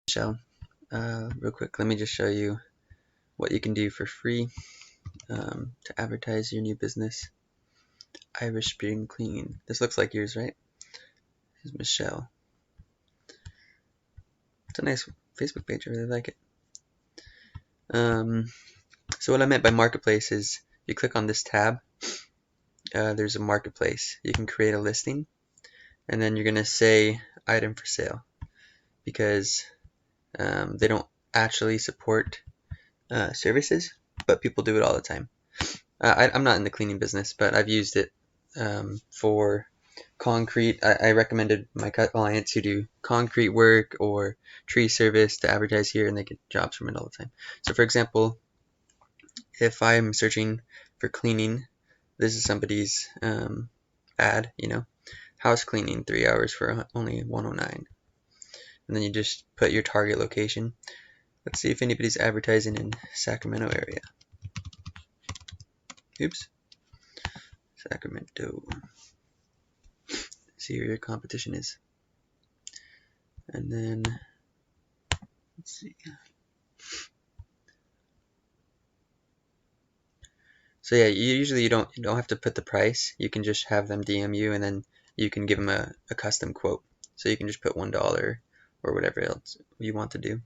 Michelle, real quick, let me just show you what you can do for free to advertise your new business. Irish Spring Cleaning. This looks like yours, right? This is Michelle. It's a nice Facebook page. I really like it. So what I meant by marketplace is you click on this tab. There's a marketplace. You can create a listing, and then you're gonna say item for sale because they don't actually support services, but people do it all the time. I'm not in the cleaning business, but I've used it for concrete. I recommended my clients who do concrete work or tree service to advertise here, and they get jobs from it all the time. So for example, if I'm searching for cleaning, this is somebody's ad, house cleaning 3 hours for only $109. And then you just put your target location. Let's see if anybody's advertising in Sacramento area. Oops. Sacramento. See where your competition is. And then let's see. So yeah, usually you don't have to put the price. You can just have them DM you, and then you can give them a custom quote. So you can just put $1 or whatever else you want to do.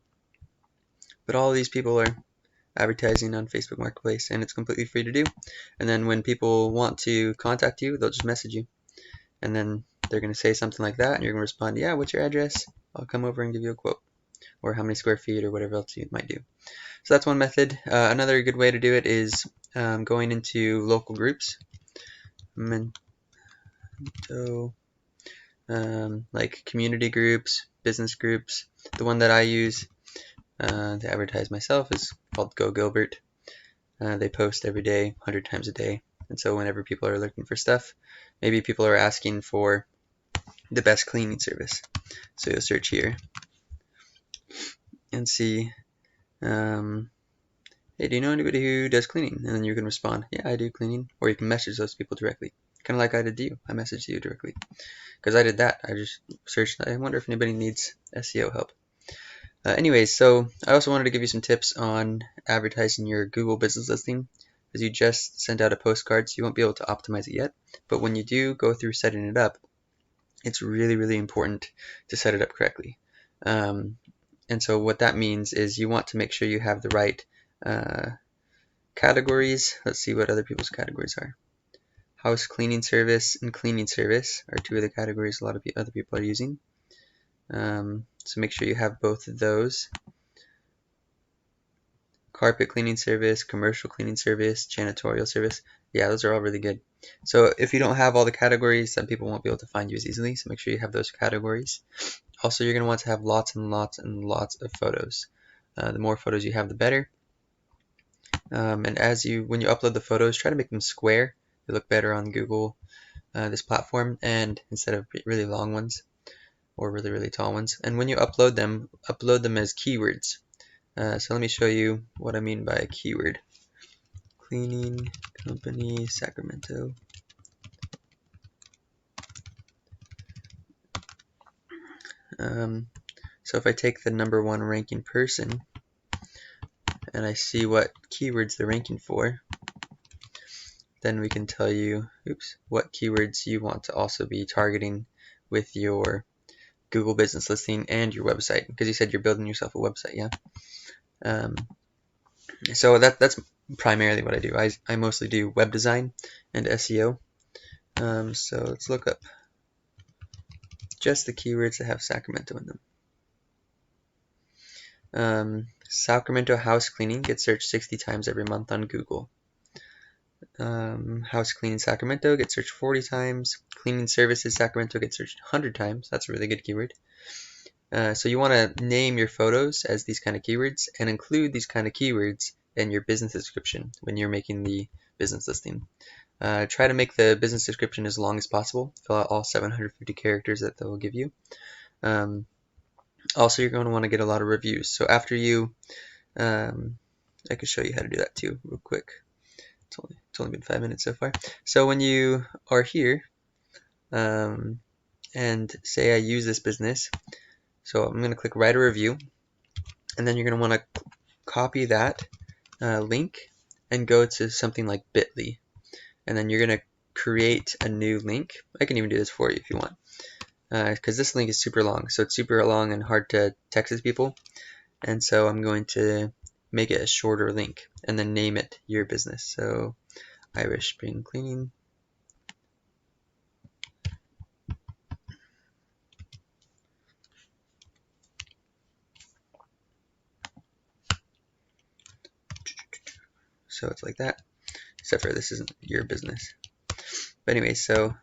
But all of these people are advertising on Facebook Marketplace, and it's completely free to do. And then when people want to contact you, they'll just message you, and then they're going to say something like that, and you're going to respond, yeah, what's your address? I'll come over and give you a quote, or how many square feet, or whatever else you might do. So that's one method. Another good way to do it is going into local groups. Like community groups, business groups. The one that I use to advertise myself is called Go Gilbert. They post every day, 100 times a day. And so whenever people are looking for stuff, maybe people are asking for the best cleaning service. So you'll search here and see, hey, do you know anybody who does cleaning? And then you can respond, yeah, I do cleaning. Or you can message those people directly. Kind of like I did to you. I messaged you directly. Because I did that. I just searched, I wonder if anybody needs SEO help. Anyways, so I also wanted to give you some tips on advertising your Google business listing, because you just sent out a postcard, so you won't be able to optimize it yet. But when you do go through setting it up, it's really, really important to set it up correctly. And so what that means is you want to make sure you have the right categories. Let's see what other people's categories are. House cleaning service and cleaning service are two of the categories a lot of other people are using. So make sure you have both of those. Carpet cleaning service, commercial cleaning service, janitorial service. Yeah, those are all really good. So if you don't have all the categories, then people won't be able to find you as easily. So make sure you have those categories. Also, you're going to want to have lots and lots and lots of photos. The more photos you have, the better. And when you upload the photos, try to make them square. They look better on Google, this platform, and instead of really long ones or really, really tall ones. And when you upload them as keywords. So let me show you what I mean by a keyword. Cleaning company Sacramento. So if I take the #1 ranking person and I see what keywords they're ranking for, then we can tell you, what keywords you want to also be targeting with your Google business listing and your website, because you said you're building yourself a website, yeah? So that's primarily what I do. I mostly do web design and SEO. So let's look up just the keywords that have Sacramento in them. Sacramento house cleaning gets searched 60 times every month on Google. House cleaning Sacramento gets searched 40 times. Cleaning services Sacramento gets searched 100 times. That's a really good keyword. So you want to name your photos as these kind of keywords and include these kind of keywords in your business description when you're making the business listing. Try to make the business description as long as possible. Fill out all 750 characters that they will give you. Also, you're going to want to get a lot of reviews. So after you, I can show you how to do that too real quick. It's only been 5 minutes so far. So when you are here and say I use this business, so I'm going to click write a review, and then you're going to want to copy that link and go to something like bit.ly, and then you're going to create a new link. I can even do this for you if you want, because this link is super long, so it's super long and hard to text to people, and so I'm going to make it a shorter link and then name it your business. So Irish Spring Cleaning. So it's like that, except for this isn't your business. But anyway, so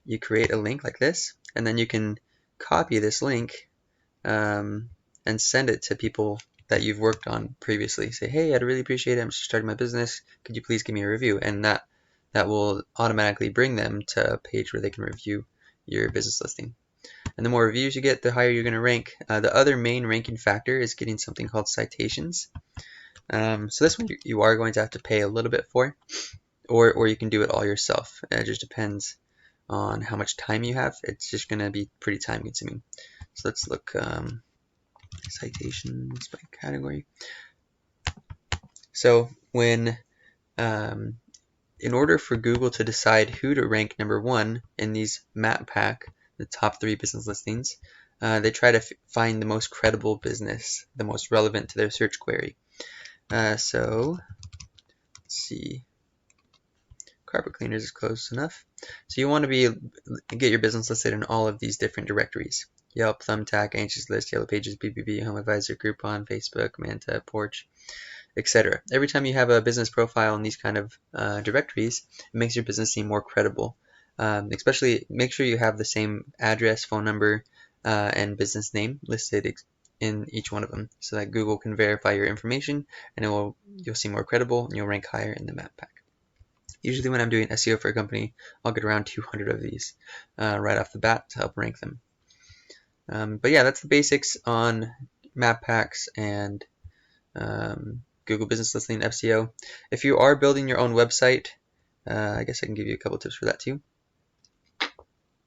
you create a link like this, and then you can copy this link and send it to people that you've worked on previously. Say, hey, I'd really appreciate it. I'm just starting my business. Could you please give me a review? And that will automatically bring them to a page where they can review your business listing. And the more reviews you get, the higher you're going to rank. The other main ranking factor is getting something called citations. So this one you are going to have to pay a little bit for, or you can do it all yourself. It just depends on how much time you have. It's just going to be pretty time consuming. So let's look citations by category. So when in order for Google to decide who to rank #1 in these map pack, the top 3 business listings, they try to find the most credible business, the most relevant to their search query. So let's see, carpet cleaners is close enough. So you want to get your business listed in all of these different directories: Yelp, Thumbtack, Anxious List, Yellow Pages, BBB, Home Advisor, Groupon, Facebook, Manta, Porch, etc. Every time you have a business profile in these kind of directories, it makes your business seem more credible. Especially make sure you have the same address, phone number, and business name listed in each one of them, so that Google can verify your information, and you'll seem more credible and you'll rank higher in the map pack. Usually when I'm doing SEO for a company, I'll get around 200 of these right off the bat to help rank them. But yeah, that's the basics on map packs and Google Business Listing SEO. If you are building your own website, I guess I can give you a couple tips for that too.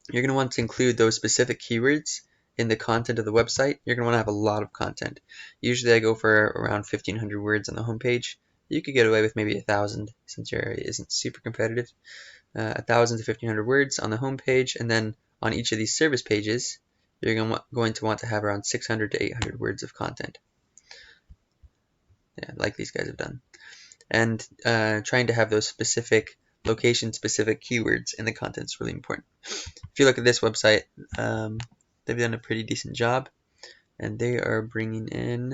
You're going to want to include those specific keywords in the content of the website. You're going to want to have a lot of content. Usually I go for around 1,500 words on the homepage. You could get away with maybe 1,000 since your area isn't super competitive. 1,000 to 1,500 words on the homepage, and then on each of these service pages, you're going to want to have around 600 to 800 words of content. Yeah, like these guys have done. And trying to have those specific location-specific keywords in the content is really important. If you look at this website, they've done a pretty decent job, and they are bringing in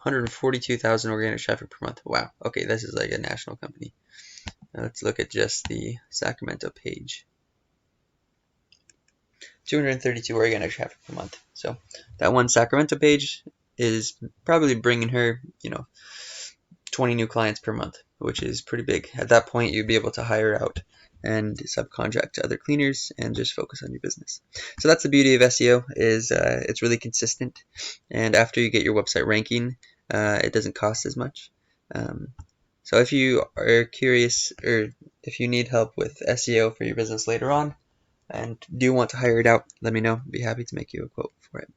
142,000 organic traffic per month. Wow. Okay, this is like a national company. Now let's look at just the Sacramento page. 232 organic traffic per month. So that one Sacramento page is probably bringing her, 20 new clients per month, which is pretty big. At that point, you'd be able to hire out and subcontract to other cleaners and just focus on your business. So that's the beauty of SEO, is it's really consistent, and after you get your website ranking, it doesn't cost as much. So if you are curious, or if you need help with SEO for your business later on and do want to hire it out, let me know. I'd be happy to make you a quote for it.